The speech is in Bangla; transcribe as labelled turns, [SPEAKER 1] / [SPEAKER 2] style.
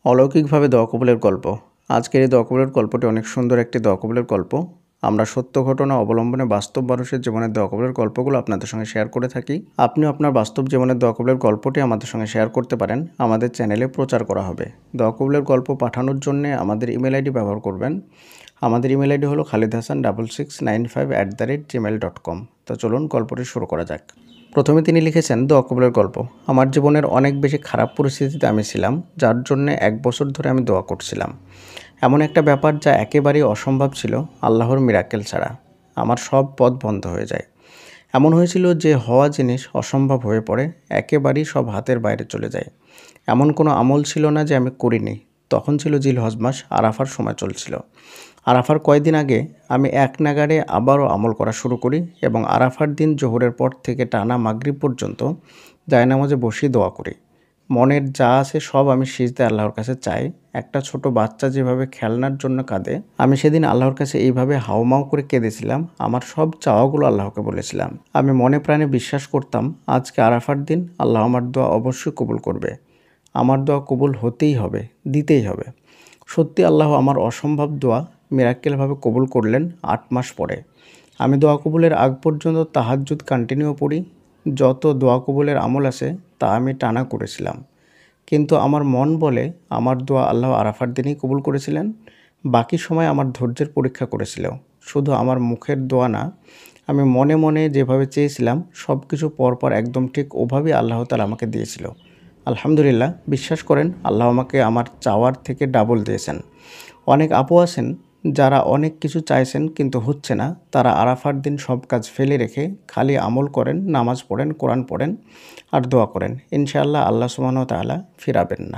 [SPEAKER 1] অলৌকিকভাবে দোয়া কবুলের গল্প। আজকের এই দোয়া কবুলের গল্পটি অনেক সুন্দর একটি দোয়া কবুলের গল্প। আমরা সত্য ঘটনা অবলম্বনে বাস্তব মানুষের জীবনের দোয়া কবুলের গল্পগুলো আপনাদের সঙ্গে শেয়ার করে থাকি। আপনিও আপনার বাস্তব জীবনের দোয়া কবুলের গল্পটি আমাদের সঙ্গে শেয়ার করতে পারেন, আমাদের চ্যানেলে প্রচার করা হবে। দোয়া কবুলের গল্প পাঠানোর জন্য আমাদের ইমেল আইডি ব্যবহার করবেন। আমাদের ইমেল আইডি হলো khalidhasan6695@gmail.com। তো চলুন গল্পটি শুরু করা যাক। প্রথমে তিনি লিখেছেন দোয়া কবুলের গল্প। আমার জীবনের অনেক বেশি খারাপ পরিস্থিতিতে আমি ছিলাম, যার জন্য 1 বছর ধরে আমি দোয়া করছিলাম। এমন একটা ব্যাপার যা একেবারেই অসম্ভব ছিল আল্লাহর মিরাক্কেল ছাড়া। আমার সব পথ বন্ধ হয়ে যায়। এমন হয়েছিল যে হওয়া জিনিস অসম্ভব হয়ে পড়ে, একেবারেই সব হাতের বাইরে চলে যায়। এমন কোনো আমল ছিল না যে আমি করিনি। তখন ছিল জিলহজ মাস, আরাফার সময় চলছিল। আরাফার কয়েকদিন আগে আমি এক নাগাড়ে আবারও আমল করা শুরু করি এবং আরাফার দিন জোহরের পর থেকে টানা মাগরিব পর্যন্ত জায়নামাজে বসেই দোয়া করি। মনের যা আছে সব আমি সিজদায় আল্লাহর কাছে চাই। একটা ছোট বাচ্চা যেভাবে খেলনার জন্য কাঁদে, আমি সেদিন আল্লাহর কাছে এইভাবে হাউমাউ করে কেঁদেছিলাম। আমার সব চাওয়াগুলো আল্লাহকে বলেছিলাম। আমি মনে প্রাণে বিশ্বাস করতাম আজকে আরাফার দিন, আল্লাহ আমার দোয়া অবশ্যই কবুল করবে। আমার দোয়া কবুল হতেই হবে, দিতেই হবে। সত্যি আল্লাহ আমার অসম্ভব দোয়া মিরাক্কেলভাবে কবুল করলেন 8 মাস পরে। আমি দোয়া কবুলের আগ পর্যন্ত তাহাজ্জুদ কন্টিনিউ পড়ি। যত দোয়া কবুলের আমল আছে তা আমি টানা করেছিলাম। কিন্তু আমার মন বলে আমার দোয়া আল্লাহ আরাফার দিনই কবুল করেছিলেন। বাকি সময় আমার ধৈর্যের পরীক্ষা করেছিল। শুধু আমার মুখের দোয়া না, আমি মনে মনে যেভাবে চেয়েছিলাম সব কিছু পরপর একদম ঠিক ওভাবেই আল্লাহ তাআলা আমাকে দিয়েছিল। আলহামদুলিল্লাহ, বিশ্বাস করেন আল্লাহ আমাকে আমার চাওয়ার থেকে ডাবল দিয়েছেন। অনেক আপু আছেন যারা অনেক কিছু চাইছেন কিন্তু হচ্ছে না। তারা আরাফার দিন সব কাজ ফেলে রেখে খালি আমল করেন, নামাজ পড়েন, কোরআন পড়েন আর দোয়া করেন। ইনশাআল্লাহ আল্লাহ সুবহানাহু ওয়া তাআলা ফিরাবেন না।